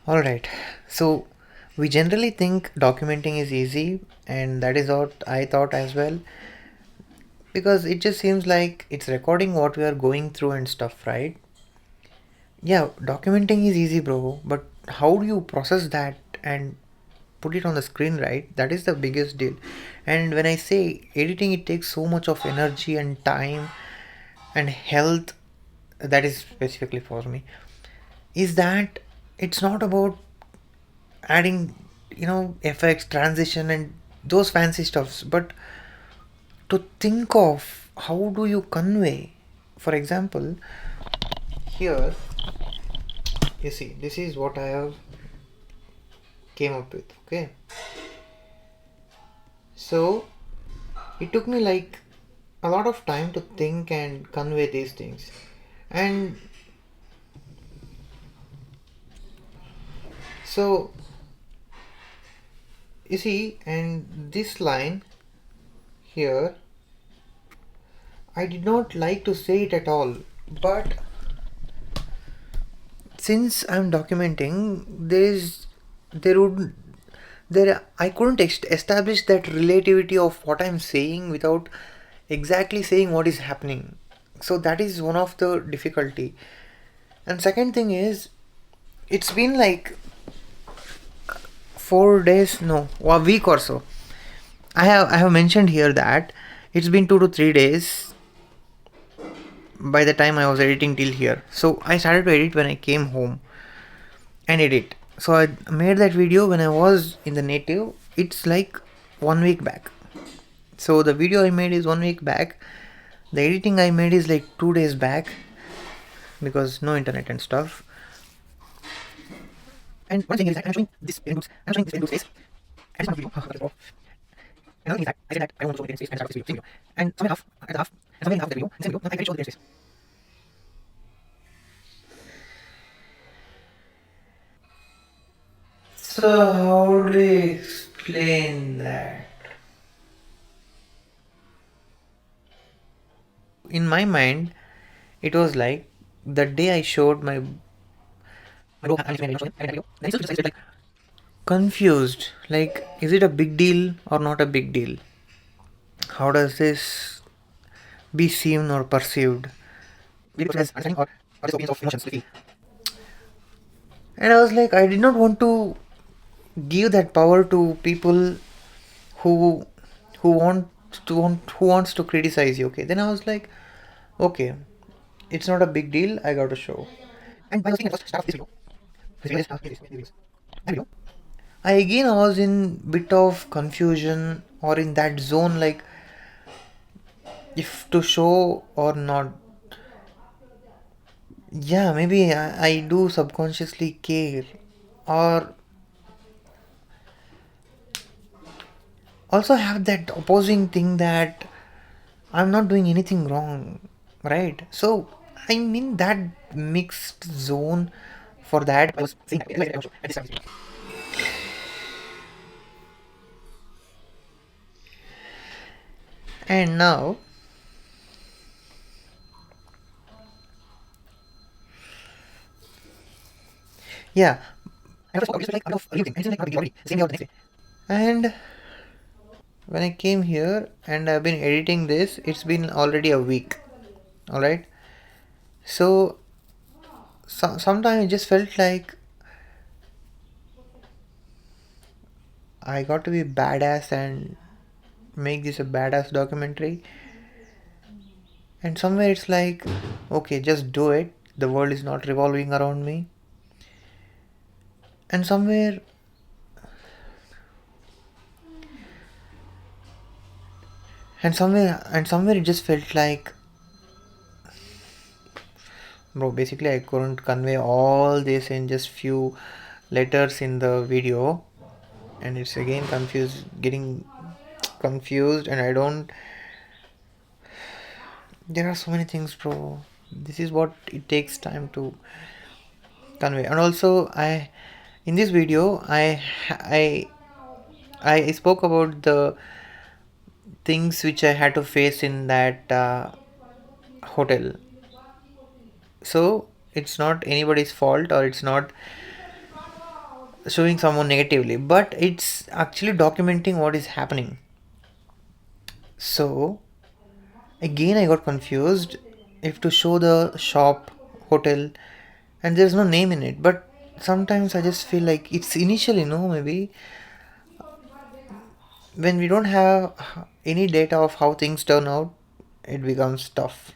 All right. So we generally think documenting is easy, and that is what I thought as well, because it just seems like it's recording what we are going through and stuff, right? Yeah, documenting is easy, bro, but how do you process that and put it on the screen, right? That is the biggest deal. And when I say editing, it takes so much of energy and time and health. That is specifically for me. Is that it's not about adding effects, transition, and those fancy stuffs, but to think of how do you convey. For example, here you see this is what I have came up with. Okay, so it took me like a lot of time to think and convey these things. And so you see, and this line here, I did not like to say it at all, but since I'm documenting, there would there I couldn't establish that relativity of what I'm saying without exactly saying what is happening. So that is one of the difficulty. And second thing is, it's been like 4 days, no, a week or so. I have mentioned here that it's been 2 to 3 days by the time I was editing till here. So I started to edit when I came home and edit. So I made that video when I was in the native. It's like 1 week back. So the video I made is 1 week back. The editing I made is like 2 days back because no internet and stuff. And one thing is that I'm showing this in Blue's face. And it's not a video. Another thing is that I said that I don't want to show the face and start this video. And somewhere half at the half and somewhere in half of the video, in the same video, I can show the face. So how do you explain that? In my mind, it was like the day I showed my bro and video, then he still just like confused. Like, is it a big deal or not a big deal? How does this be seen or perceived? Maybe as understanding or just opinions of emotions. And I was like, I did not want to give that power to people who who wants to criticize you. Okay, then I was like, okay, it's not a big deal. I got to show. And by the first start of this video, I was in bit of confusion or in that zone, like if to show or not. Yeah, maybe I do subconsciously care, or also have that opposing thing that I'm not doing anything wrong, right? So I'm in that mixed zone for that. I was saying that. And now, yeah, I was like, out of everything, and it's like not a big deal already. Same day or the next day. And when I came here and I've been editing this, it's been already a week. All right. So, sometimes it just felt like I got to be badass and make this a badass documentary. And somewhere it's like, okay, just do it. The world is not revolving around me. And somewhere it just felt like, bro, basically I couldn't convey all this in just few letters in the video, and it's again getting confused, and I don't. There are so many things, bro. This is what it takes time to convey. And also, in this video, I I spoke about the things which I had to face in that hotel. So it's not anybody's fault, or it's not showing someone negatively, but it's actually documenting what is happening. So again, I got confused if to show the shop, hotel, and there's no name in it. But sometimes I just feel like it's initially, no, maybe when we don't have any data of how things turn out, it becomes tough.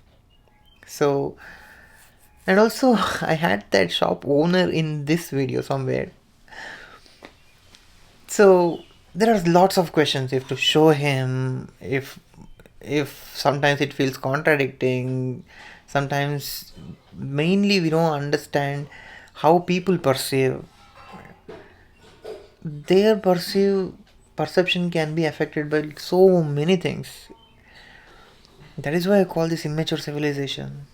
So, and also, I had that shop owner in this video somewhere. So there are lots of questions if to show him, if sometimes it feels contradicting, sometimes mainly we don't understand how people perceive. Their perception can be affected by so many things. That is why I call this immature civilization.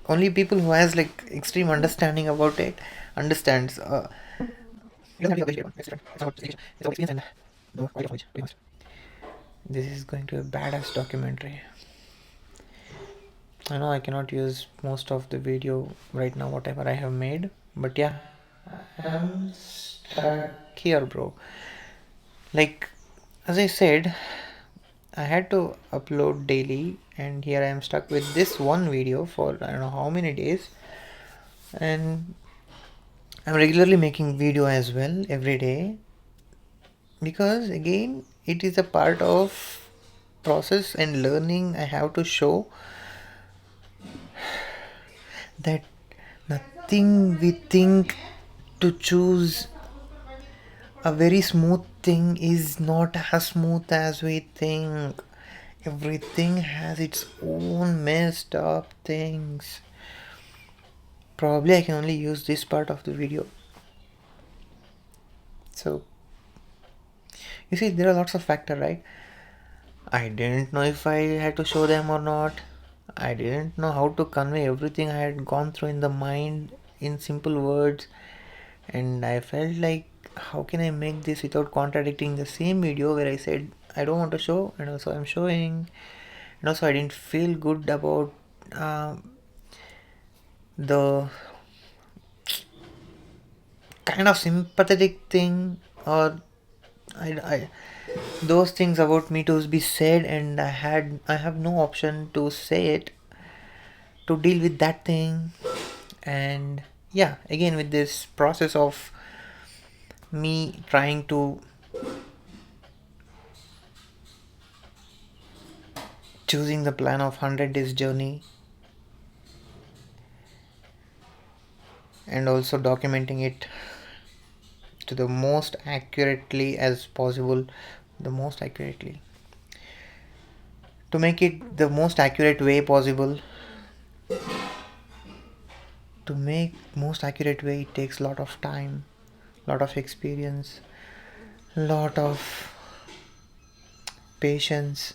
Only people who has like extreme understanding about it understands. It doesn't have to be a vegetable. It's about education. It's about experience and the quality of knowledge, to be honest. This is going to be a badass documentary. I know I cannot use most of the video right now, whatever I have made, but yeah, I'm stuck here, bro. Like, as I said, I had to upload daily, and here I am stuck with this one video for I don't know how many days, and I'm regularly making video as well every day because again, it is a part of process and learning. I have to show that nothing we think to choose a very smooth thing is not as smooth as we think. Everything has its own messed up things. Probably I can only use this part of the video. So you see, there are lots of factors, right? I didn't know if I had to show them or not. I didn't know how to convey everything I had gone through in the mind in simple words, and I felt like, how can I make this without contradicting the same video where I said I don't want to show and also I'm showing, and also I didn't feel good about the kind of sympathetic thing, or I those things about me to be said, and I have no option to say it to deal with that thing. And yeah, again with this process of me trying to choosing the plan of 100 days journey and also documenting it to the most accurately as possible, the most accurately, to make it the most accurate way possible. To make most accurate way, it takes a lot of time, lot of experience, lot of patience,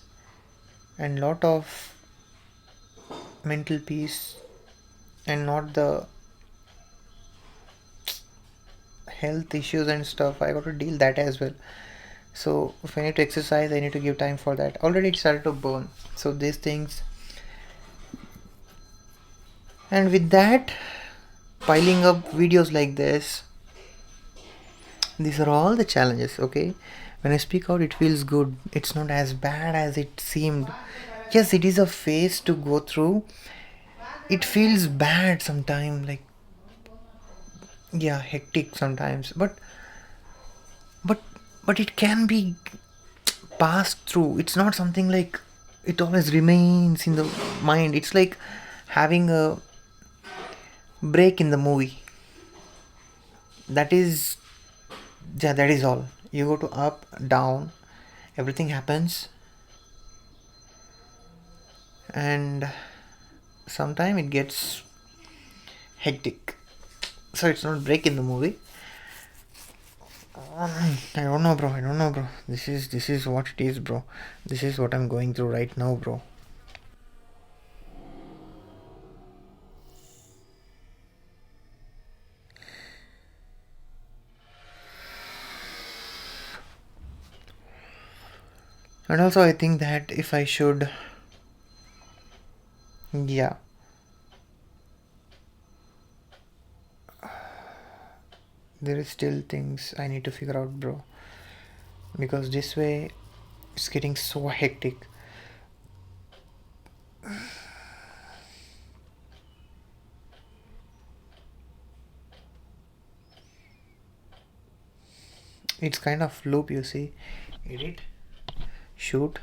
and lot of mental peace, and not the health issues and stuff. I got to deal that as well. So if I need to exercise, I need to give time for that. Already it started to burn, so these things. And with that, piling up videos like this, these are all the challenges. Okay, when I speak out, it feels good. It's not as bad as it seemed. Yes, it is a phase to go through. It feels bad sometimes, like, yeah, hectic sometimes, but but it can be passed through. It's not something like it always remains in the mind. It's like having a break in the movie. That is, yeah, that is all. You go to up, down, everything happens, and sometime it gets hectic. So it's not break in the movie. I don't know, bro. I don't know, bro. This is what it is, bro. This is what I'm going through right now, bro. And also, I think that if I should, yeah, there is still things I need to figure out, bro. Because this way it's getting so hectic. It's kind of loop, you see. Edit, shoot,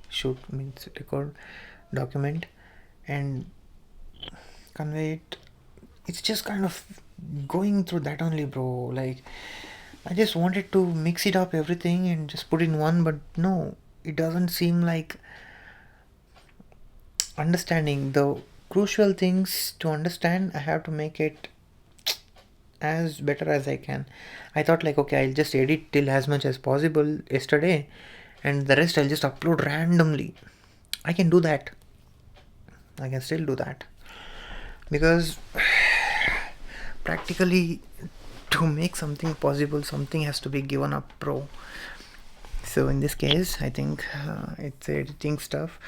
shoot means record, document, and convey it. It's just kind of going through that only, bro. Like, I just wanted to mix it up everything and just put in one, but no, it doesn't seem like understanding the crucial things. To understand, I have to make it as better as I can. I thought like, okay, I'll just edit till as much as possible yesterday, and the rest I'll just upload randomly. I can do that. I can still do that because practically, to make something possible, something has to be given up, bro. So in this case, I think it's editing stuff,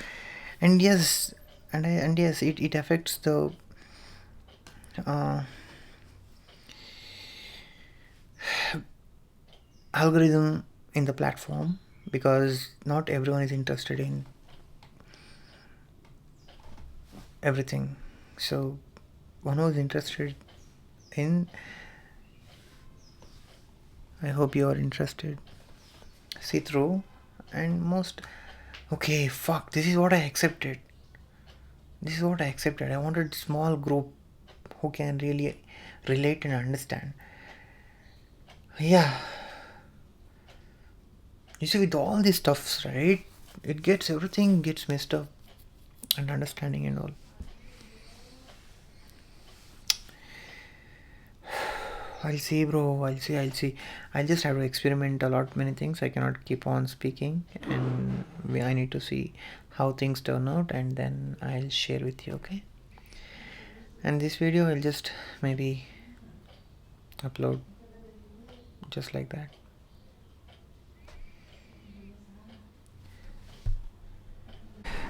and yes, and yes, it affects the uh, algorithm in the platform, because not everyone is interested in everything. So one who is interested in, I hope you are interested, see through. And most, okay, fuck, this is what I accepted. This is what I accepted. I wanted small group who can really relate and understand. Yeah, you see, with all these stuffs, right, it gets, everything gets messed up, and understanding and all. I'll see, bro. I'll see. I'll just have to experiment a lot, many things. I cannot keep on speaking, and I need to see how things turn out, and then I'll share with you, okay? And this video I'll just maybe upload just like that.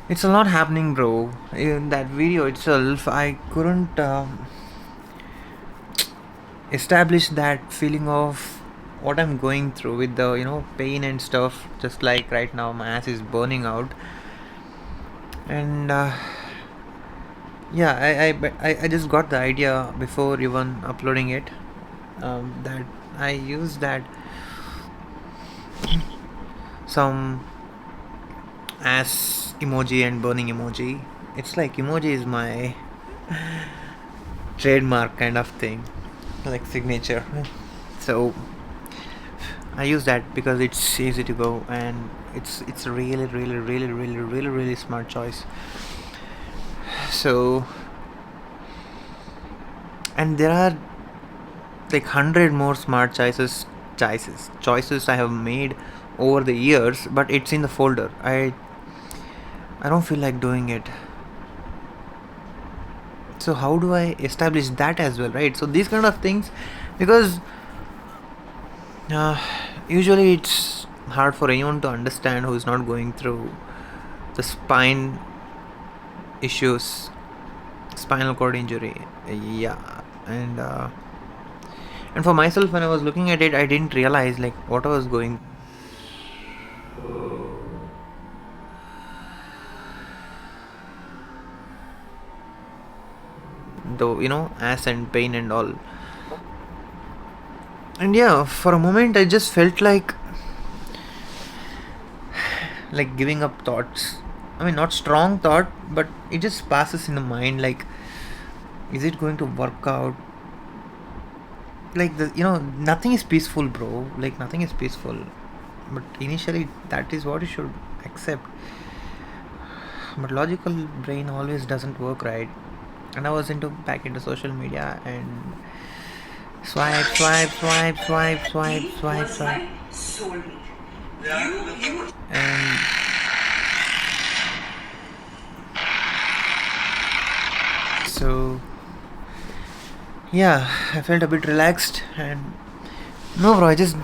It's a lot happening, bro. In that video itself, I couldn't establish that feeling of what I'm going through with the pain and stuff. Just like right now, my ass is burning out, and yeah, I just got the idea before even uploading it. That I use that some ass emoji and burning emoji. It's like emoji is my trademark kind of thing, like signature. So I use that because it's easy to go, and it's a really smart choice. So, and there are like 100 more smart choices I have made over the years, but it's in the folder. I don't feel like doing it. So how do I establish that as well, right? So these kind of things, because usually it's hard for anyone to understand who is not going through the spine issues, spinal cord injury. Yeah, and for myself, when I was looking at it, I didn't realize like what I was going. The ass and pain and all. And yeah, for a moment I just felt like giving up thoughts. I mean, not strong thought, but it just passes in the mind like, is it going to work out? Like, nothing is peaceful, bro. Like, nothing is peaceful. But initially that is what you should accept. But logical brain always doesn't work, right? And I was back into social media, and swipe, and so yeah, I felt a bit relaxed. And no, bro, I just,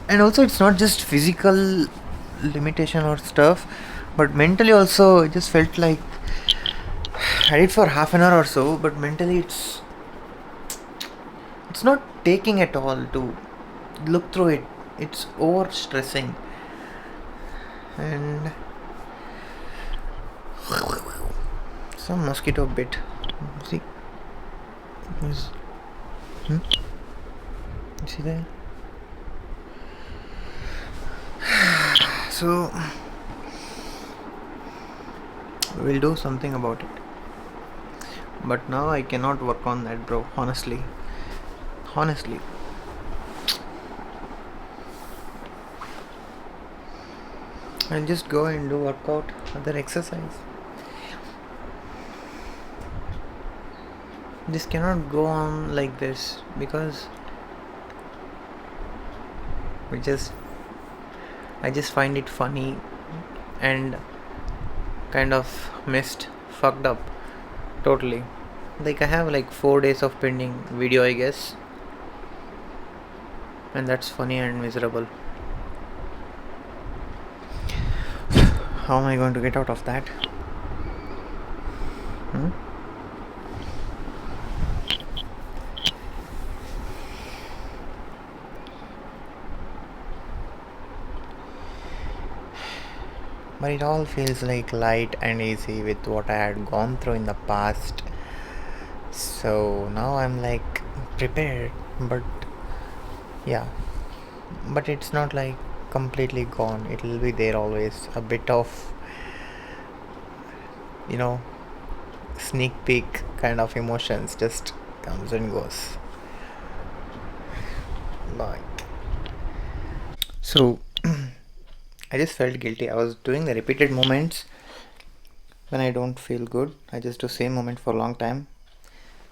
and also it's not just physical limitation or stuff, but mentally also. I just felt like I did for half an hour or so, but mentally it's not taking at all to look through it. It's over stressing. And some mosquito bit. See, is see there. So we'll do something about it. But now I cannot work on that, bro. Honestly. I'll just go and do workout, other exercise. This cannot go on like this because we just I just find it funny and kind of fucked up totally. Like I have like 4 days of pending video, I guess, and that's funny and miserable. How am I going to get out of that? But it all feels like light and easy with what I had gone through in the past. So now I'm like prepared, but yeah, but it's not like completely gone. It will be there always. A bit of, you know, sneak peek kind of emotions just comes and goes. Like, so I just felt guilty. I was doing the repeated movements when I don't feel good. I just do same moment for a long time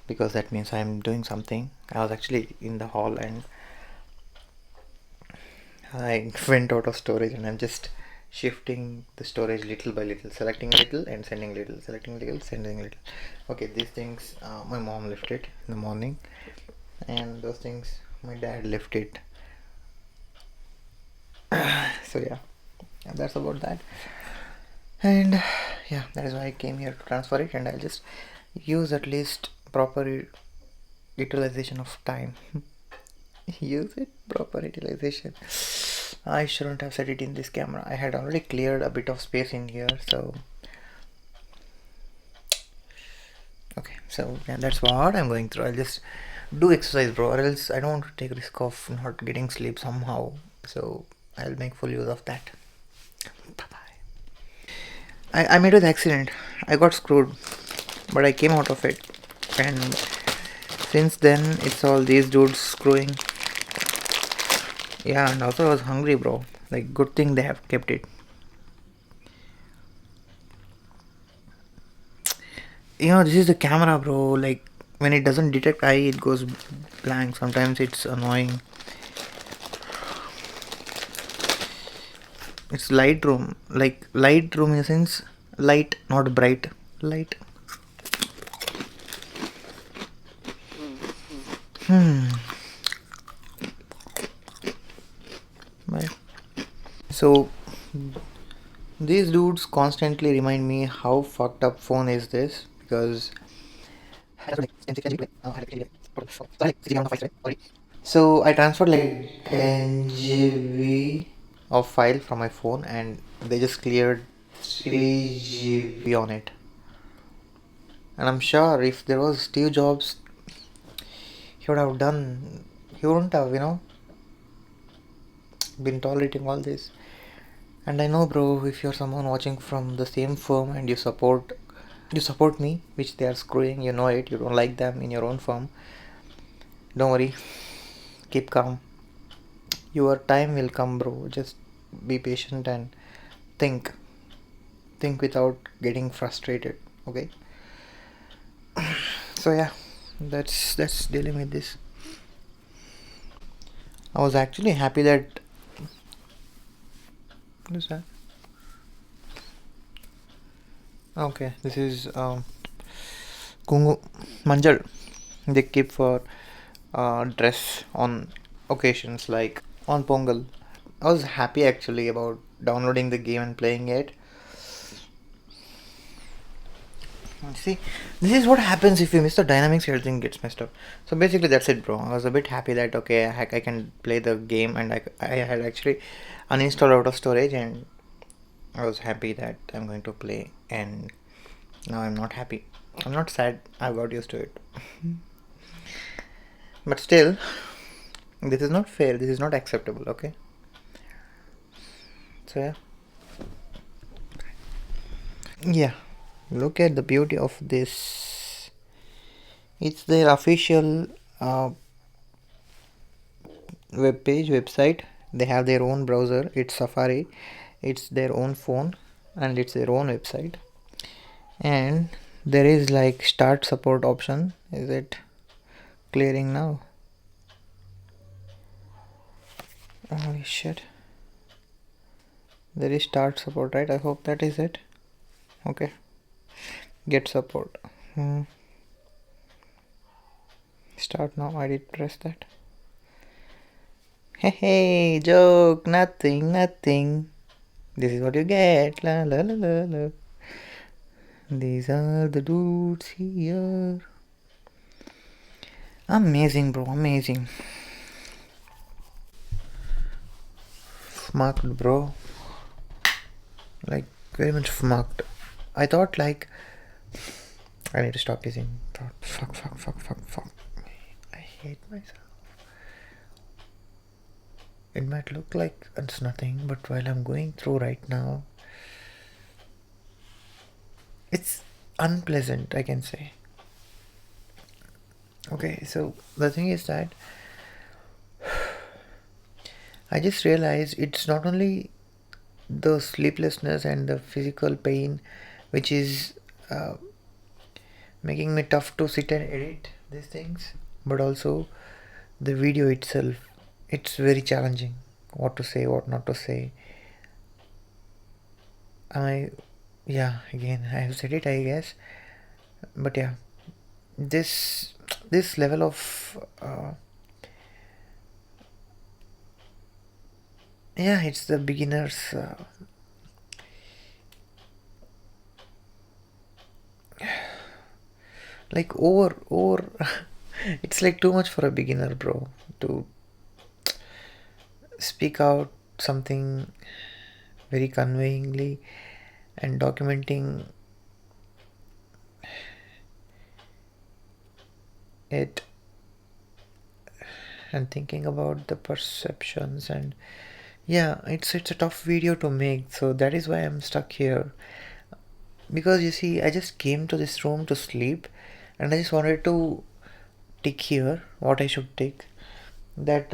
because that means I'm doing something. I was actually in the hall and I went out of storage and I'm just shifting the storage little by little, selecting little and sending little, selecting little, sending little. Okay, these things my mom lifted in the morning, and those things my dad lifted. So yeah, that's about that. And yeah, that is why I came here to transfer it, and I'll just use at least proper utilization of time. Use it proper utilization. I shouldn't have set it in this camera. I had already cleared a bit of space in here, so okay. So yeah, that's what I'm going through. I'll just do exercise, bro, or else I don't want to take risk of not getting sleep somehow. So I'll make full use of that. Bye bye. I made an accident. I got screwed, but I came out of it, and since then it's all these dudes screwing. Yeah, and also I was hungry, bro. Like, good thing they have kept it. This is the camera, bro. Like, when it doesn't detect eye, it goes blank. Sometimes it's annoying. It's Lightroom. Like, Lightroom in a sense, light, not bright. Light. Bye. So, these dudes constantly remind me how fucked up phone is this because so I transferred like 10 GB of file from my phone and they just cleared 3 GB on it. And I'm sure if there was Steve Jobs, he wouldn't have, been tolerating all this. And I know, bro, if you're someone watching from the same firm and you support me, which they are screwing, you know it, you don't like them in your own firm. Don't worry, keep calm. Your time will come, bro. Just be patient and think. Think without getting frustrated. Okay. So yeah, that's dealing with this. I was actually happy that. What is that? Okay, this is kungu manjal. They keep for dress on occasions like on Pongal. I was happy actually about downloading the game and playing it. See, this is what happens if you miss the dynamics, everything gets messed up. So basically, that's it, bro. I was a bit happy that okay, I can play the game, and I had actually uninstalled out of storage, and I was happy that I'm going to play, and now I'm not happy. I'm not sad. I got used to it, but still, this is not fair. This is not acceptable. Okay. So yeah, yeah. Look at the beauty of this. It's their official website. They have their own browser. It's Safari. It's their own phone, and it's their own website. And there is like start support option. Is it clearing now? Holy shit. There is start support, right? I hope that is it. Okay. Get support. Start now. I did press that. Hey, joke. Nothing. This is what you get. La la la la la. These are the dudes here. Amazing, bro. Amazing. Marked, bro. Like, very much marked. I thought, like, I need to stop using. Fuck. I hate myself. It might look like it's nothing, but while I'm going through right now, it's unpleasant, I can say. Okay, so the thing is that I just realized it's not only the sleeplessness and the physical pain which is making me tough to sit and edit these things, but also the video itself. It's very challenging. What to say, what not to say. Again, I have said it, I guess. But yeah, this level of it's the beginners. Like over it's like too much for a beginner, bro, to speak out something very conveyingly and documenting it and thinking about the perceptions. And yeah, it's a tough video to make, so that is why I'm stuck here. Because you see, I just came to this room to sleep, and I just wanted to tick here what I should tick. That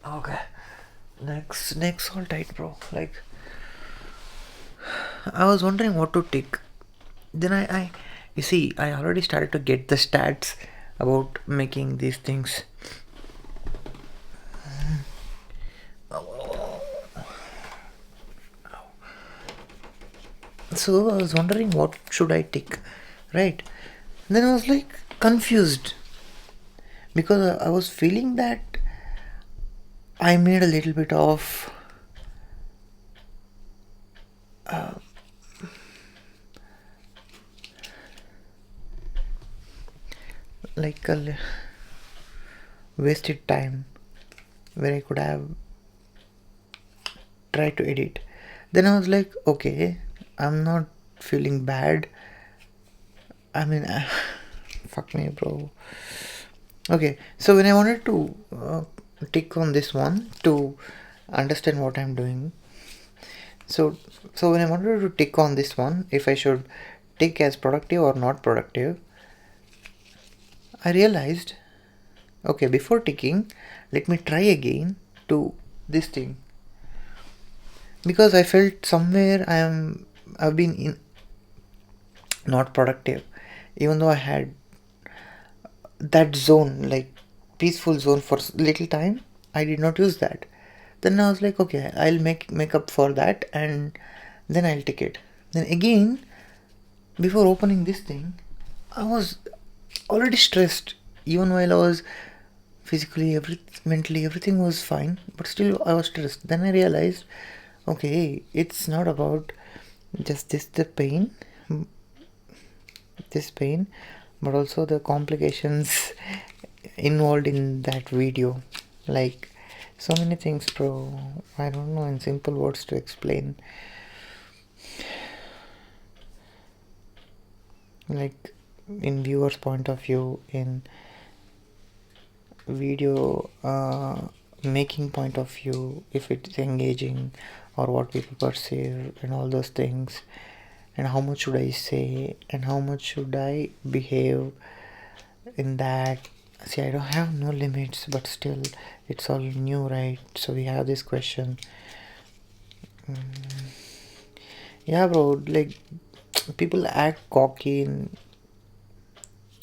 okay, next all tight, bro. Like, I was wondering what to tick. Then I you see, I already started to get the stats about making these things. So I was wondering what should I tick, right? Then I was like confused because I was feeling that I made a little bit of like a wasted time where I could have tried to edit. Then I was like, okay, I'm not feeling bad. I mean, fuck me, bro. Okay, so when I wanted to tick on this one to understand what I'm doing, so when I wanted to tick on this one, if I should tick as productive or not productive, I realized, okay, before ticking, let me try again to this thing, because I felt somewhere I've been in not productive, even though I had that zone, like peaceful zone, for little time. I did not use that. Then I was like, okay, I'll make up for that, and then I'll tick it. Then again, before opening this thing, I was already stressed, even while I was physically, mentally, everything was fine, but still I was stressed. Then I realized, Okay, it's not about just this pain, but also the complications involved in that video. Like so many things, bro. I don't know in simple words to explain. Like in viewer's point of view, in video making point of view, if it's engaging or what people perceive and all those things, and how much should I say and how much should I behave in that. See, I don't have no limits, but still it's all new, right? So we have this question. Yeah, bro, like people act cocky in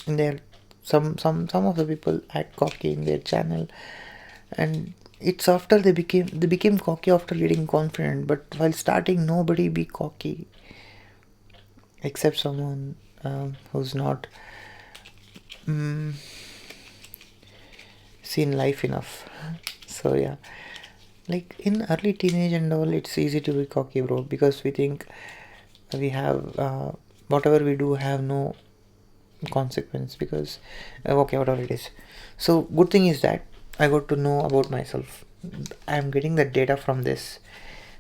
their some of the people act cocky in their channel, and it's after they became cocky after getting confident, but while starting nobody be cocky except someone who's not seen life enough. So yeah, like in early teenage and all, it's easy to be cocky, bro, because we think we have whatever we do have no consequence, because okay, whatever it is. So good thing is that I got to know about myself. I'm getting the data from this,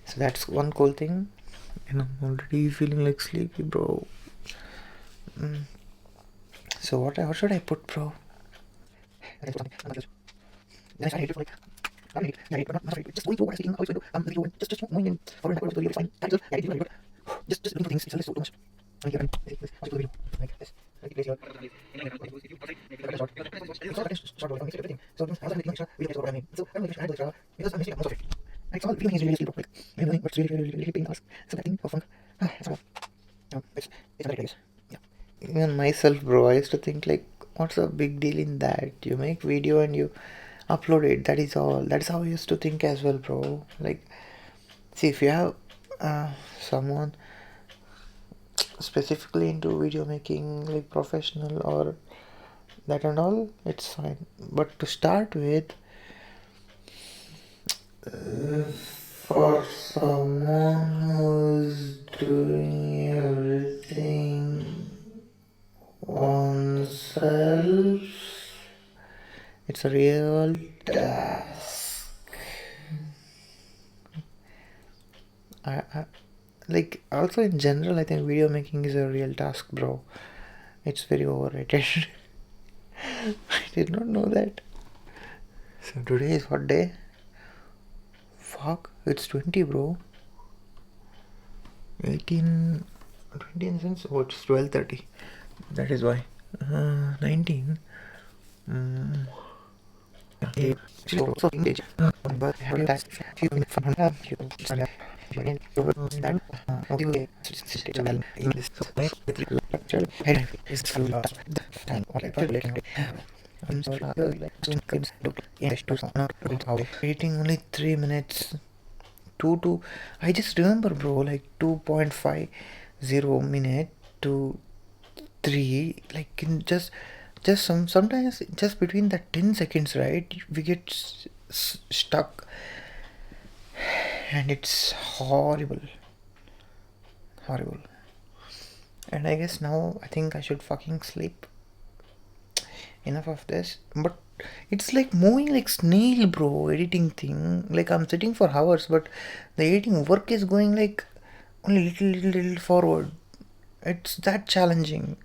so that's one cool thing. And I'm already feeling like sleepy, bro. So what should I put, bro? Then I started to like, not really, yeah, but not really, just going through what I was speaking, how it's going to, just moving in forward and backward, really fine. Title, yeah, it's really good. Just doing things, it's a little too much. I mean, here, I'll do the video, like this. Like place here. Short, everything. So I was making extra video what I mean. So I'm making extra because I'm missing most of it. And it's all video is really really like I'm doing what's really paying task. So that thing for fun. It's all. It's very nice. Yeah. Even myself, bro, I used to think like, what's the big deal in that? You make video and you upload it. That is all. That's how I used to think as well, bro. Like, see, if you have someone specifically into video making, like professional or that and all, it's fine. But to start with, for someone who's doing everything oneself, it's a real task. I like also in general, I think video making is a real task, bro. It's very overrated. I did not know that. So today is what day? Fuck, it's 20, bro. 18, 20 in sense. Oh, it's 12:30. That is why. 19. So engage. But that's few minutes from now. Waiting only 3 minutes. I just remember, bro, like 2.50 minute to 3, like in just sometimes just between the 10 seconds, right, we get stuck, and it's horrible. And I guess now I think I should fucking sleep. Enough of this. But it's like moving like snail, bro, editing thing. Like I'm sitting for hours, but the editing work is going like only little forward. It's that challenging.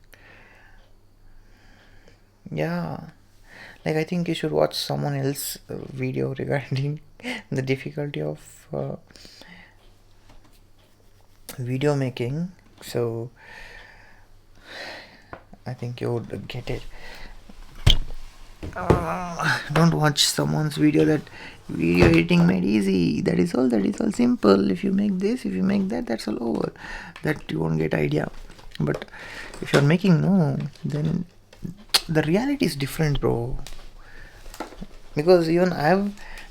Yeah. Like I think you should watch someone else video regarding the difficulty of video making. So I think you would get it. Don't watch someone's video that video editing made easy. That is all simple. If you make this, if you make that, that's all over. That you won't get idea. But if you're making then the reality is different, bro. Because even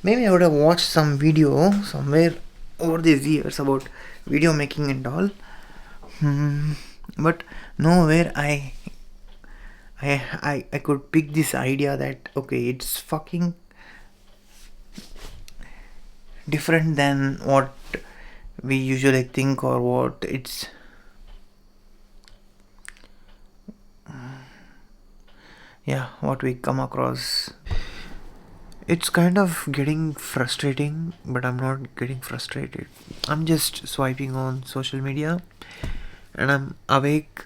maybe I would have watched some video somewhere over these years about video making and all. But nowhere I could pick this idea that okay, it's fucking different than what we usually think, or what it's yeah, what we come across. It's kind of getting frustrating, but I'm not getting frustrated. I'm just swiping on social media and I'm awake,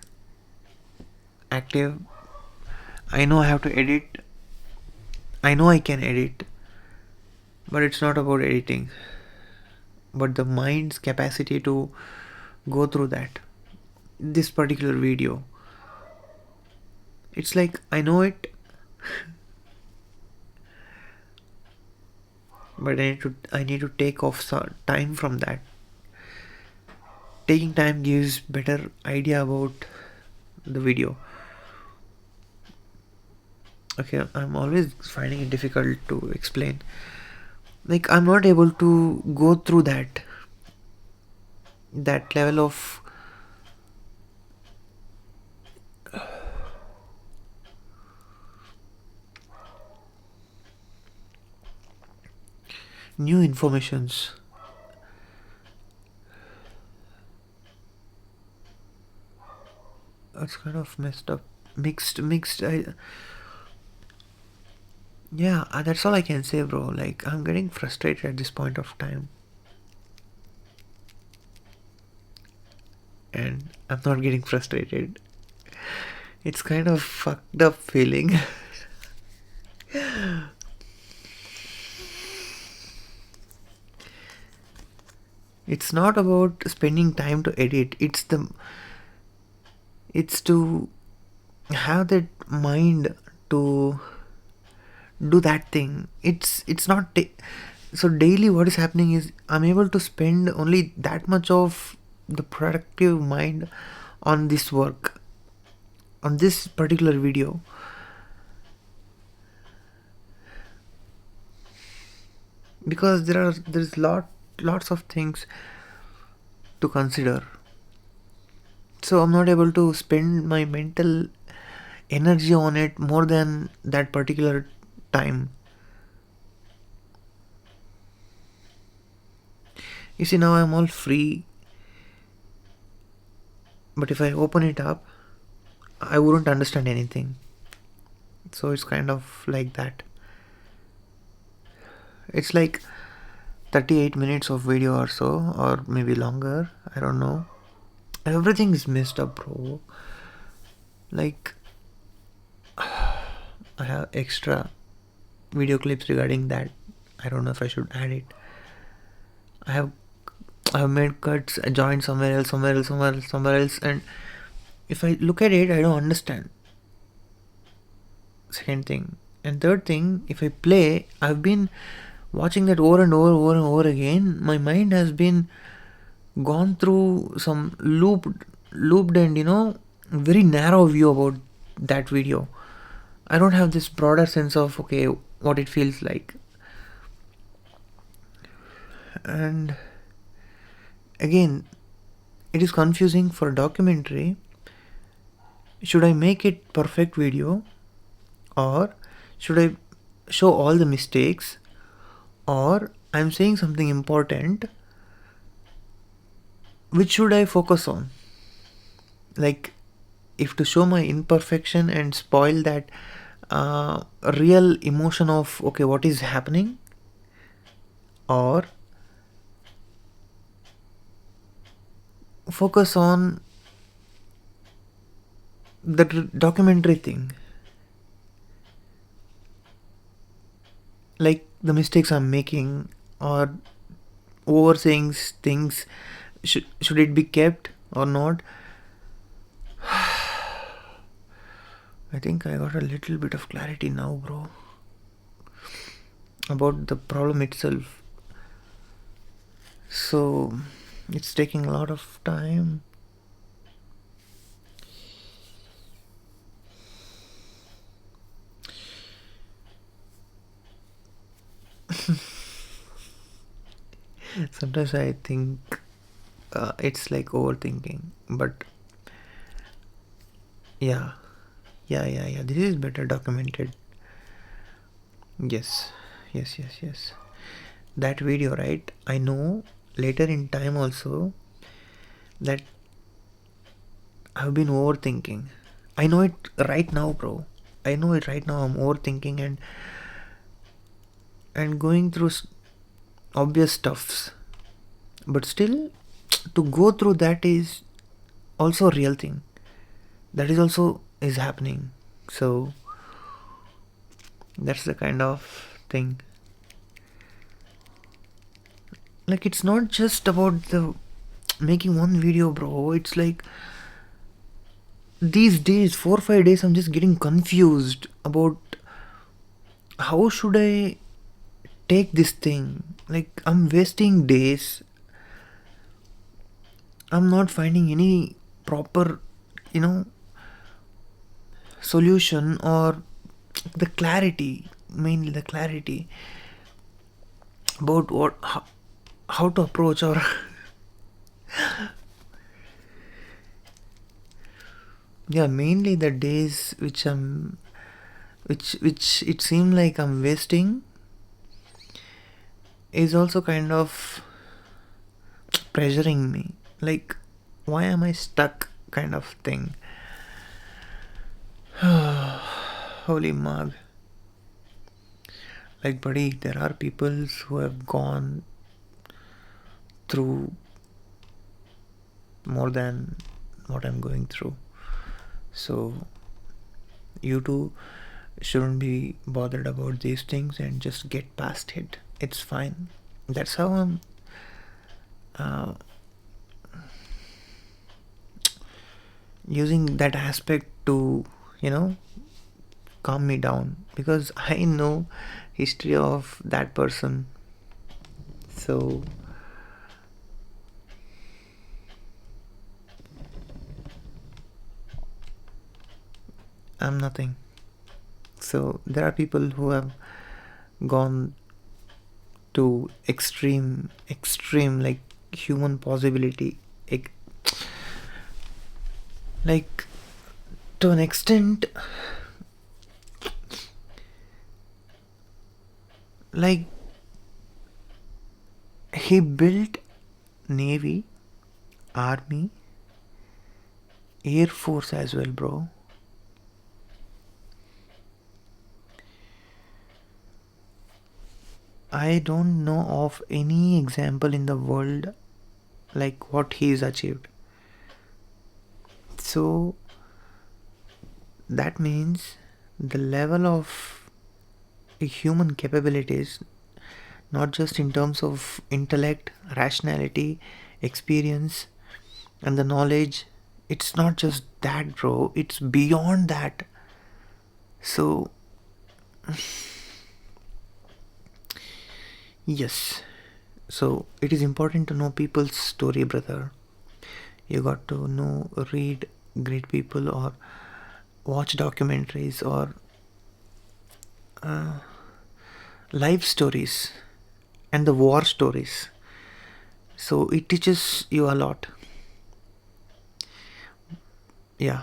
active. I know I have to edit. I know I can edit, but it's not about editing, but the mind's capacity to go through that. This particular video, it's like I know it, but I need to take off some time from that. Taking time gives better idea about the video. Okay, I'm always finding it difficult to explain. Like I'm not able to go through that level of new informations. It's kind of messed up, mixed. Yeah, that's all I can say, bro. Like I'm getting frustrated at this point of time, and I'm not getting frustrated. It's kind of fucked up feeling. It's not about spending time to edit. It's to have that mind to do that thing. It's not so daily. What is happening is I'm able to spend only that much of the productive mind on this work, on this particular video. Because there's lots of things to consider, so I'm not able to spend my mental energy on it more than that particular time. You see, now I'm all free, but if I open it up, I wouldn't understand anything. So it's kind of like that. It's like 38 minutes of video or so, or maybe longer, I don't know. Everything is messed up, bro. Like I have extra video clips regarding that. I don't know if I should add it. I have I've made cuts, I joined somewhere else, and if I look at it, I don't understand. Second thing. And third thing, if I play, I've been watching that over and over again. My mind has been gone through some looped and very narrow view about that video. I don't have this broader sense of okay what it feels like. And again, it is confusing for a documentary. Should I make it perfect video, or should I show all the mistakes, or I'm saying something important? Which should I focus on? Like, if to show my imperfection and spoil that real emotion of okay what is happening, or focus on the documentary thing, like the mistakes I'm making, or oversaying things. Should it be kept or not? I think I got a little bit of clarity now, bro, about the problem itself. So it's taking a lot of time. Sometimes I think it's like overthinking, but yeah, this is better documented. Yes. That video, right? I know later in time also that I've been overthinking. I know it right now, bro. I know it right now. I'm overthinking and going through obvious stuffs. But still, to go through that is also a real thing. That is also is happening. So that's the kind of thing. Like it's not just about the making one video, bro. It's like these days, 4 or 5 days, I'm just getting confused about how should I take this thing. Like I'm wasting days. I'm not finding any proper, you know, solution or the clarity, mainly the clarity about how to approach or yeah, mainly the days which it seemed like I'm wasting is also kind of pressuring me. Like, why am I stuck? Kind of thing. Holy mug. Like, buddy, there are people who have gone through more than what I'm going through. So, you too shouldn't be bothered about these things and just get past it. It's fine. That's how I'm uh, using that aspect to, you know, calm me down because I know history of that person. So I'm nothing. So there are people who have gone to extreme like human possibility, like to an extent, like he built navy, army, air force as well, bro. I don't know of any example in the world like what he's achieved. So that means the level of human capabilities, not just in terms of intellect, rationality, experience, and the knowledge, it's not just that, bro, it's beyond that. So, yes, so it is important to know people's story, brother. You got to know, read great people, or watch documentaries, or life stories and the war stories. So it teaches you a lot. Yeah,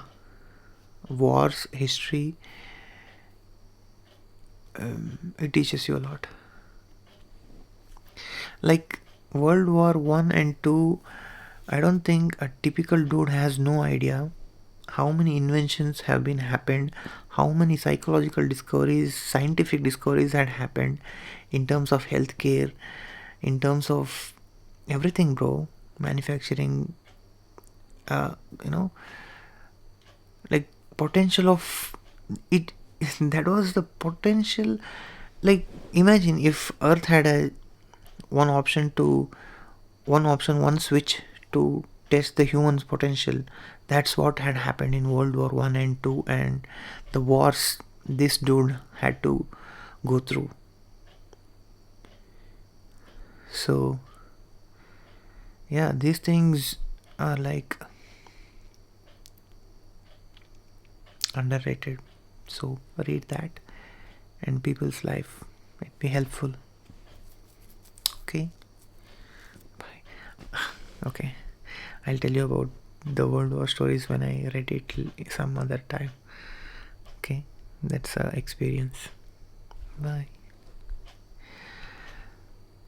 wars, history, it teaches you a lot. Like World War One and Two, I don't think a typical dude has no idea how many inventions have been happened, how many psychological discoveries, scientific discoveries had happened in terms of healthcare, in terms of everything, bro. Manufacturing, uh, you know, like potential of it. That was the potential. Like imagine if Earth had a one option to one switch to test the human's potential. That's what had happened in World War One and Two, and the wars this dude had to go through. So yeah, these things are like underrated. So read that, and people's life might be helpful. Okay, bye. Okay, I'll tell you about the World War stories when I read it some other time. Okay, that's a experience. Bye.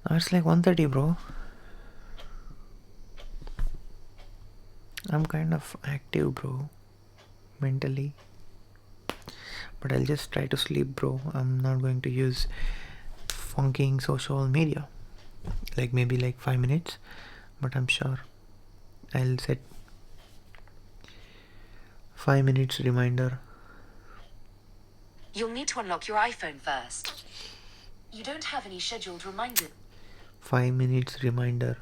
Now it's like 1:30, bro. I'm kind of active, bro, mentally. But I'll just try to sleep, bro. I'm not going to use funking social media. Like maybe like 5 minutes, but I'm sure I'll set 5 minutes reminder. You'll need to unlock your iPhone first. You don't have any scheduled reminders. 5 minutes reminder.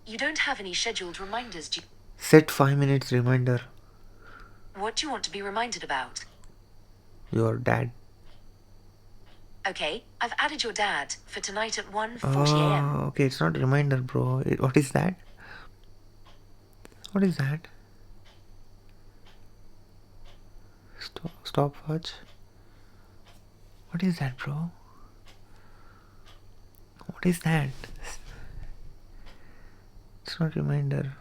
You don't have any scheduled reminders. Set 5 minutes reminder. What do you want to be reminded about? Your dad. Okay, I've added your dad for tonight at 1:40 a.m. Oh, okay, it's not a reminder, bro. What is that? What is that? Stopwatch. What is that, bro? What is that? It's not reminder.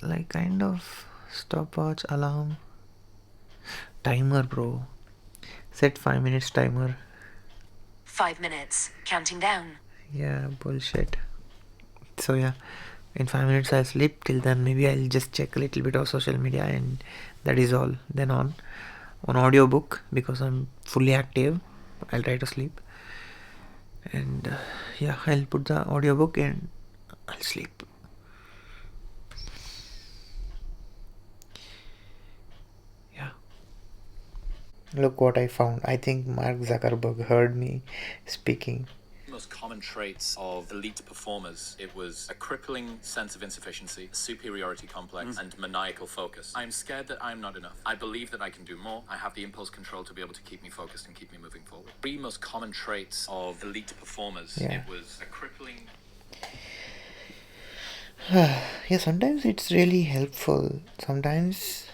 Like kind of stopwatch, alarm, timer, bro. Set 5 minutes timer. 5 minutes, counting down. Yeah, bullshit. So yeah, in 5 minutes I'll sleep. Till then, maybe I'll just check a little bit of social media, and that is all. Then on audiobook, because I'm fully active, I'll try to sleep. And yeah, I'll put the audiobook and I'll sleep. Yeah. Look what I found. I think Mark Zuckerberg heard me speaking. Most common traits of elite performers. It was a crippling sense of insufficiency, superiority complex, and maniacal focus. I'm scared that I'm not enough. I believe that I can do more. I have the impulse control to be able to keep me focused and keep me moving forward. Three most common traits of elite performers. Yeah. It was a crippling... Yeah, sometimes it's really helpful. Sometimes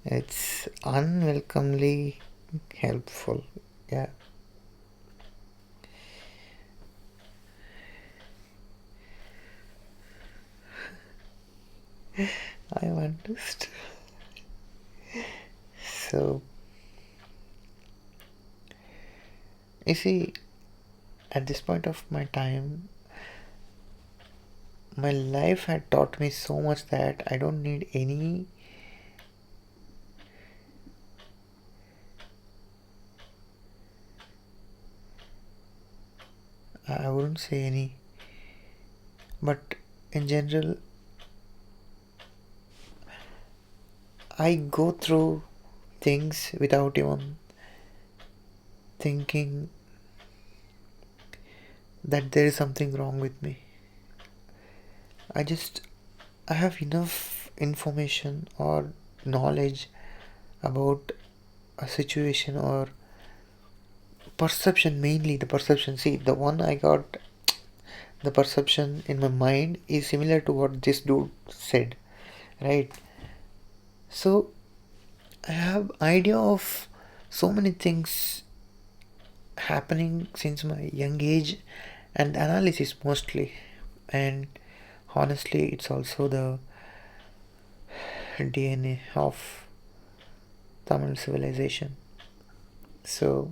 it's unwelcomely helpful. Yeah. I want to so you see, at this point of my time, my life had taught me so much that I don't need any I wouldn't say any, but in general I go through things without even thinking that there is something wrong with me. I have enough information or knowledge about a situation or perception, mainly the perception. See, the one I got, the perception in my mind is similar to what this dude said, right? So I have idea of so many things happening since my young age, and analysis mostly, and honestly it's also the DNA of Tamil civilization. So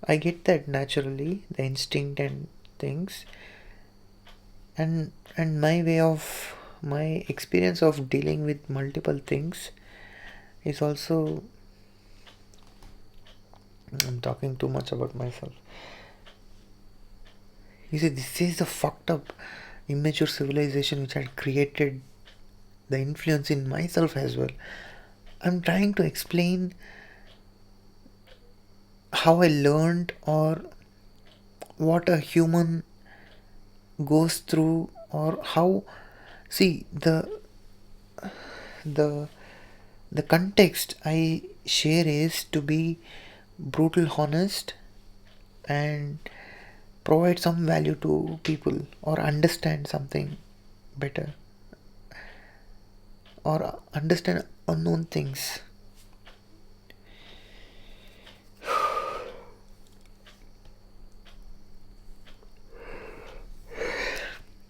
I get that naturally, the instinct and things, and my experience of dealing with multiple things is also, I'm talking too much about myself. You see, this is the fucked up immature civilization which had created the influence in myself as well. I'm trying to explain how I learned or what a human goes through, or how, see, the the context I share is to be brutal honest and provide some value to people or understand something better or understand unknown things.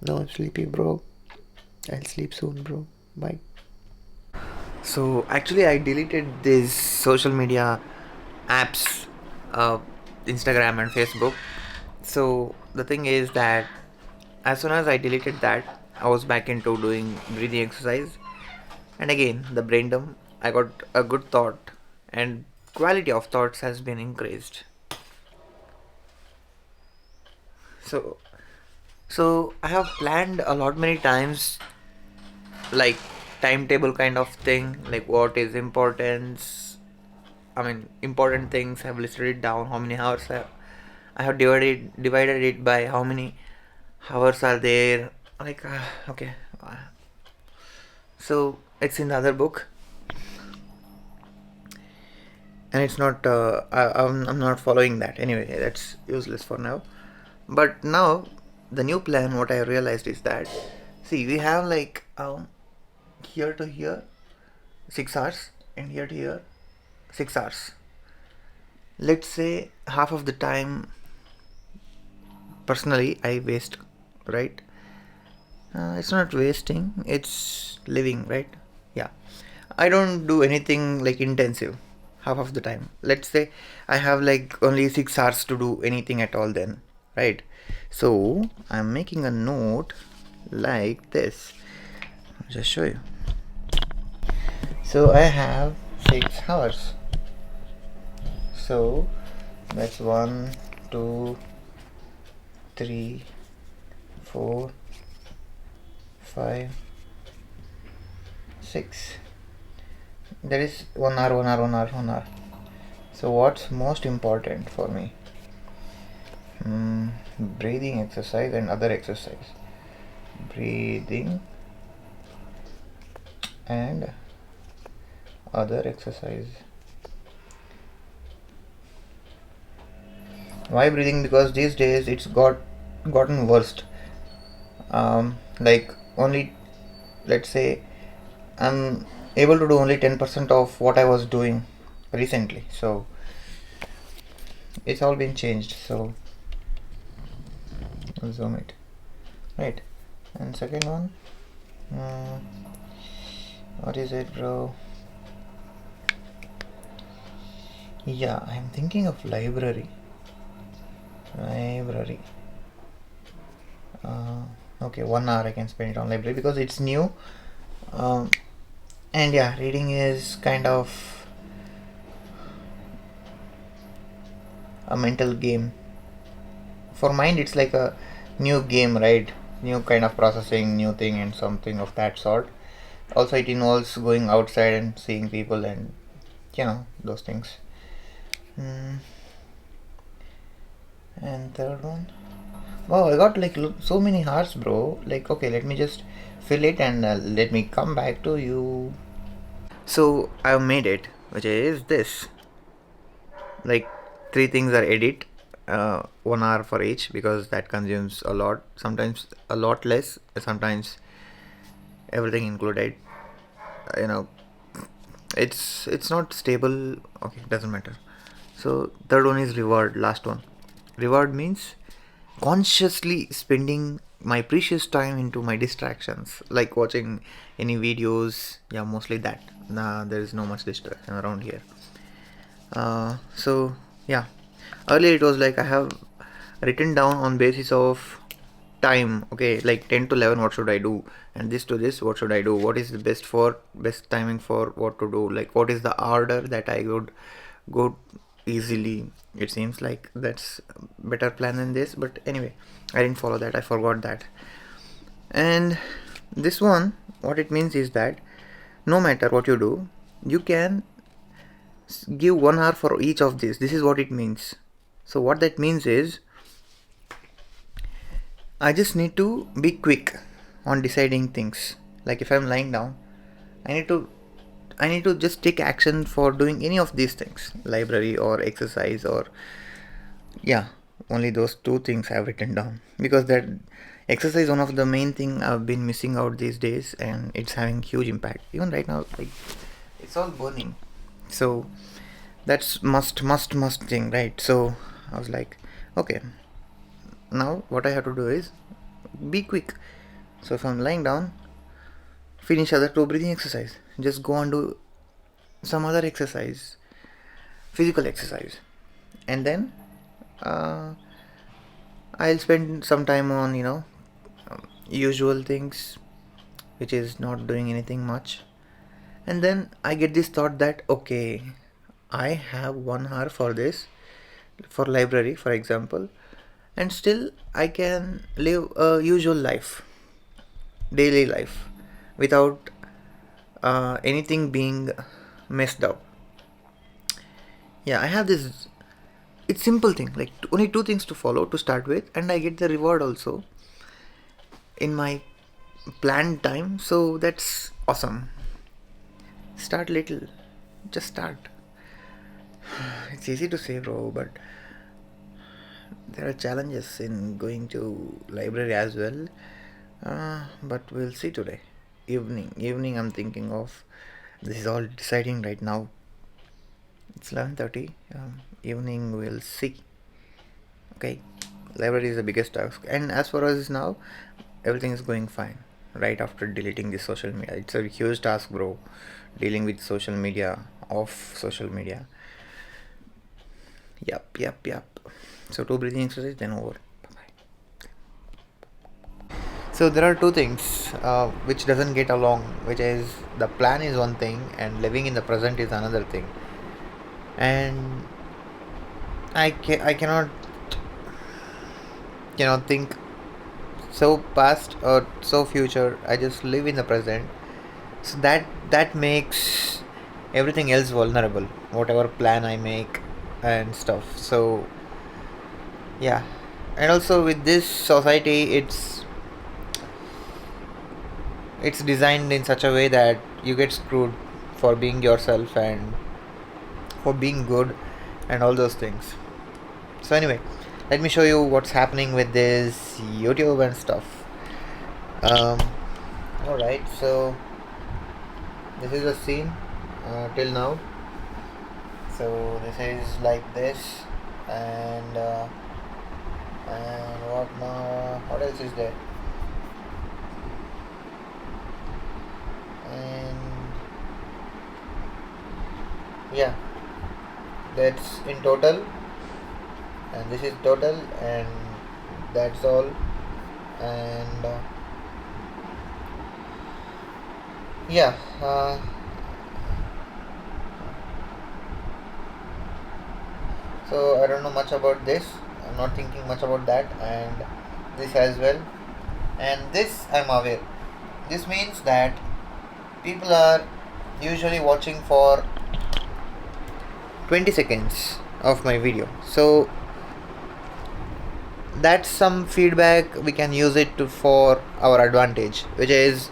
No, I'm sleepy, bro. I'll sleep soon, bro. Bye. So actually, I deleted these social media apps, uh, Instagram and Facebook. So the thing is that as soon as I deleted that, I was back into doing breathing exercise, and again the brain dump. I got a good thought, and quality of thoughts has been increased. So, so I have planned a lot many times, like timetable kind of thing, like what is importance. I mean, important things. Have listed it down. How many hours I have divided it by how many hours are there. Like okay, so it's in the other book, and it's not. I'm not following that anyway. That's useless for now. But now the new plan, what I realized is that, see, we have like here to here 6 hours, and here to here 6 hours. Let's say half of the time personally I waste, right? It's not wasting, it's living, right? Yeah, I don't do anything like intensive half of the time. Let's say I have like only 6 hours to do anything at all, then, right? So I'm making a note like this. I'll just show you. So I have 6 hours. So that's 1, 2, 3, 4, 5, 6. There is 1 hour, 1 hour, 1 hour, 1 hour. So what's most important for me? Breathing exercise and other exercise. Breathing and other exercise. Why breathing? Because these days it's gotten worst. Like only, let's say, I'm able to do only 10% of what I was doing recently. So it's all been changed. So I'll zoom it, right? And second one, what is it, bro? Yeah, I'm thinking of library. Okay, 1 hour I can spend it on library because it's new. And yeah, reading is kind of a mental game. For mind, it's like a new game, right? New kind of processing, new thing, and something of that sort. Also, it involves going outside and seeing people, and those things. And third one, wow, I got like so many hearts, bro. Like, okay, let me just fill it, and let me come back to you. So I've made it, which is this. Like, three things are edit, 1 hour for each, because that consumes a lot. Sometimes a lot less. Sometimes everything included. You know, it's not stable. Okay, doesn't matter. So third one is reward. Last one, reward means consciously spending my precious time into my distractions, like watching any videos. Yeah, mostly that. Nah, there is no much distraction around here. So yeah, earlier it was like I have written down on basis of time. Okay, like 10 to 11 what should I do, and this to this what should I do, what is the best timing for what to do, like what is the order that I would go easily. It seems like that's a better plan than this, but anyway, I didn't follow that, I forgot that. And this one, what it means is that no matter what you do, you can give 1 hour for each of these. This is what it means. So what that means is I just need to be quick on deciding things. Like if I'm lying down, I need to just take action for doing any of these things, library or exercise, or yeah, only those two things I've written down, because that exercise is one of the main thing I've been missing out these days, and it's having huge impact. Even right now, like it's all burning. So that's must thing, right? So I was like, okay, now what I have to do is be quick. So if I'm lying down, finish other two breathing exercise, just go and do some other exercise, physical exercise, and then I'll spend some time on, usual things, which is not doing anything much. And then I get this thought that, okay, I have 1 hour for this, for library, for example, and still I can live a usual life, daily life, without anything being messed up. Yeah, I have this. It's simple thing, like only two things to follow to start with, and I get the reward also in my planned time. So that's awesome. Start little, just start. It's easy to say, bro, but there are challenges in going to library as well. But we'll see today. Evening. I'm thinking of. This is all deciding right now. It's 11:30. Evening, we'll see. Okay, library is the biggest task, and as far as now, everything is going fine. Right after deleting the social media, it's a huge task, bro. Dealing with social media, off social media. Yep. So two breathing exercise, then over. Bye. So there are two things which doesn't get along, which is the plan is one thing and living in the present is another thing. And I cannot think so past or so future. I just live in the present. So that makes everything else vulnerable. Whatever plan I make and stuff. So yeah, and also with this society, it's designed in such a way that you get screwed for being yourself and for being good and all those things. So anyway, let me show you what's happening with this YouTube and stuff. Um, Alright, so this is the scene till now. So this is like this, and what now? What else is there? And yeah, that's in total, and this is total, and that's all. And yeah, so I don't know much about this. I'm not thinking much about that, and this as well. And this I'm aware. This means that people are usually watching for 20 seconds of my video. So that's some feedback. We can use it for our advantage, which is,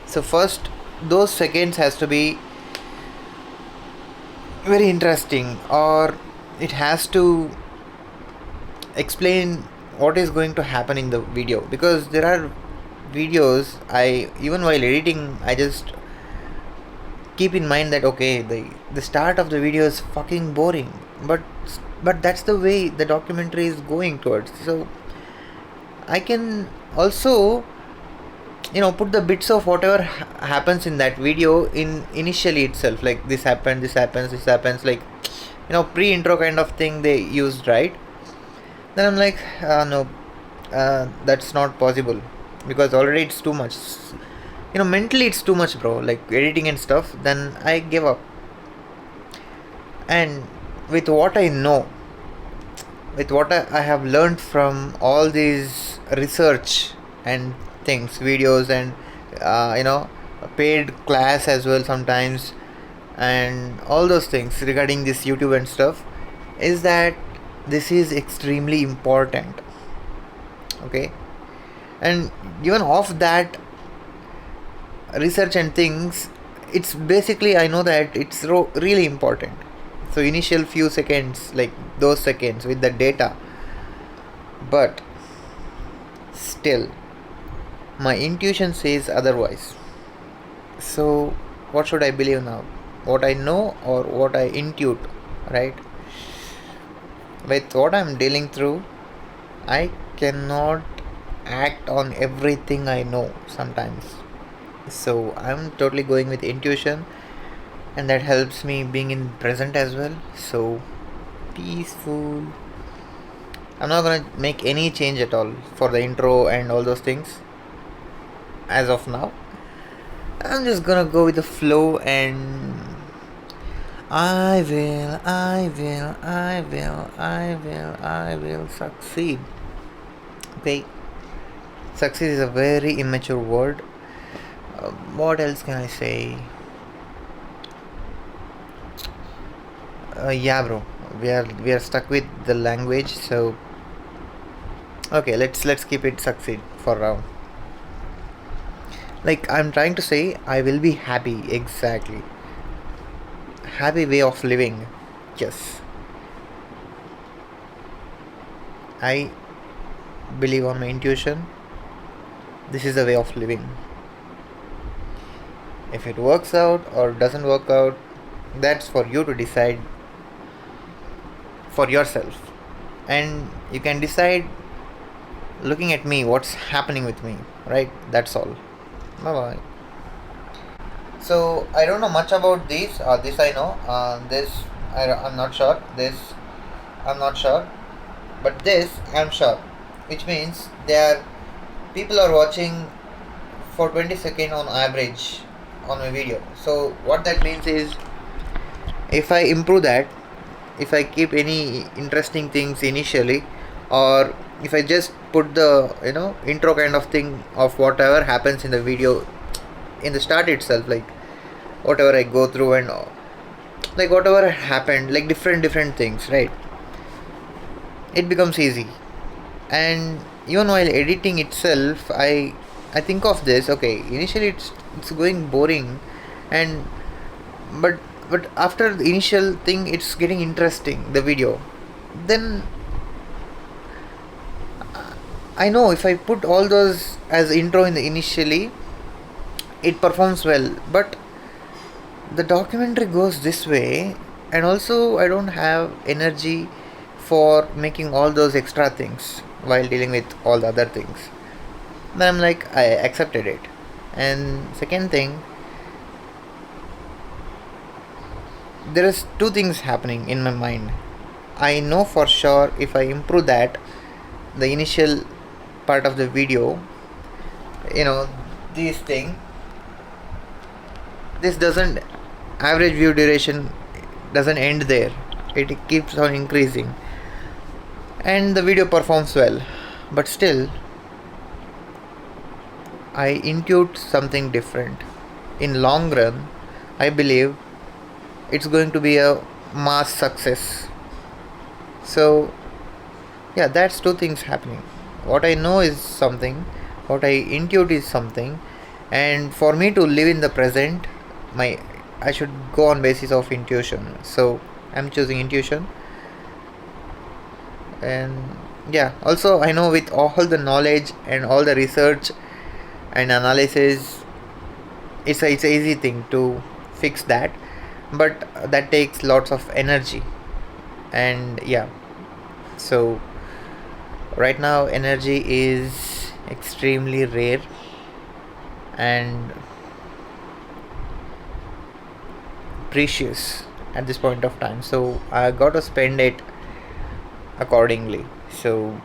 so first those seconds has to be very interesting, or it has to explain what is going to happen in the video, because there are videos I, even while editing, I just keep in mind that okay, the start of the video is fucking boring, but that's the way the documentary is going towards. So I can also put the bits of whatever happens in that video in initially itself, like this happened, this happens, like pre-intro kind of thing they used, right? Then I'm like, no, that's not possible, because already it's too much. Mentally it's too much, bro, like editing and stuff. Then I give up. And with what I know, with what I have learned from all these research and things, videos, and paid class as well sometimes, and all those things regarding this YouTube and stuff, is that this is extremely important. Okay, and given off that research and things, it's basically, I know that it's really important. So initial few seconds, like those seconds with the data, but still my intuition says otherwise. So what should I believe now? What I know or what I intuit, right? With what I'm dealing through, I cannot act on everything I know sometimes. So I'm totally going with intuition, and that helps me being in present as well. So peaceful. I'm not gonna make any change at all for the intro and all those things as of now. I'm just gonna go with the flow, and I will succeed. Okay, success is a very immature word. What else can I say? Yeah, bro, we are stuck with the language, so okay, let's keep it succeed for now. Like I'm trying to say, I will be happy. Exactly, happy way of living. Yes, I believe on my intuition. This is the way of living. If it works out or doesn't work out, that's for you to decide for yourself. And you can decide looking at me what's happening with me, right? That's all. Bye bye. So I don't know much about this. This I know. This I'm not sure. This I'm not sure. But this I'm sure. Which means there people are watching for 20 seconds on average on my video. So what that means is, if I improve that, if I keep any interesting things initially, or if I just put the intro kind of thing of whatever happens in the video in the start itself, like whatever I go through and like whatever happened, like different things, right? It becomes easy. And even while editing itself, I think of this. Okay, initially it's going boring, and but after the initial thing, it's getting interesting, the video. Then I know if I put all those as intro in the initially, it performs well. But the documentary goes this way, and also I don't have energy for making all those extra things while dealing with all the other things. Then I'm like, I accepted it. And second thing, there is two things happening in my mind. I know for sure if I improve that, the initial part of the video, you know, this thing, this doesn't, average view duration doesn't end there. It keeps on increasing, and the video performs well. But still, I intuit something different. In long run, I believe it's going to be a mass success. So yeah, that's two things happening. What I know is something, what I intuit is something, and for me to live in the present, my I should go on basis of intuition. So I'm choosing intuition. And yeah, also I know with all the knowledge and all the research and analysis, it's a easy thing to fix that, but that takes lots of energy. And yeah, so right now energy is extremely rare and precious at this point of time, so I got to spend it accordingly. So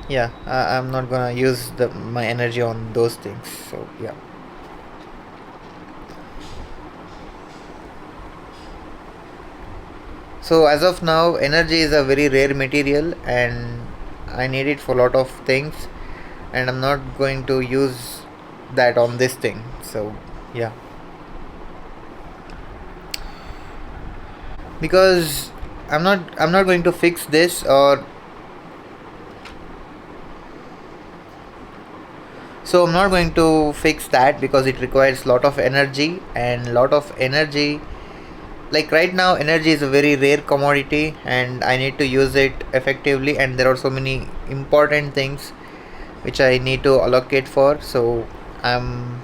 yeah, I'm not gonna use my energy on those things. So yeah. So as of now, energy is a very rare material, and I need it for a lot of things, and I'm not going to use that on this thing. So yeah, because I'm not going to fix this, or so I'm not going to fix that because it requires lot of energy, and lot of energy, like right now energy is a very rare commodity, and I need to use it effectively, and there are so many important things which I need to allocate for. So I'm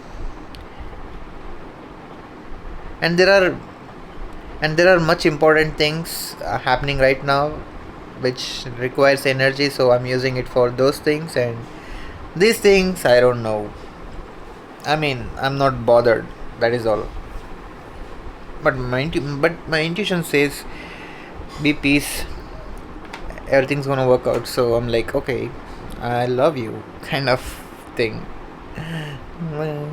and there are much important things happening right now which requires energy, so I'm using it for those things. And these things I don't know, I mean, I'm not bothered, that is all. But my intuition says be peace, everything's gonna work out. So I'm like, okay, I love you, kind of thing. Well,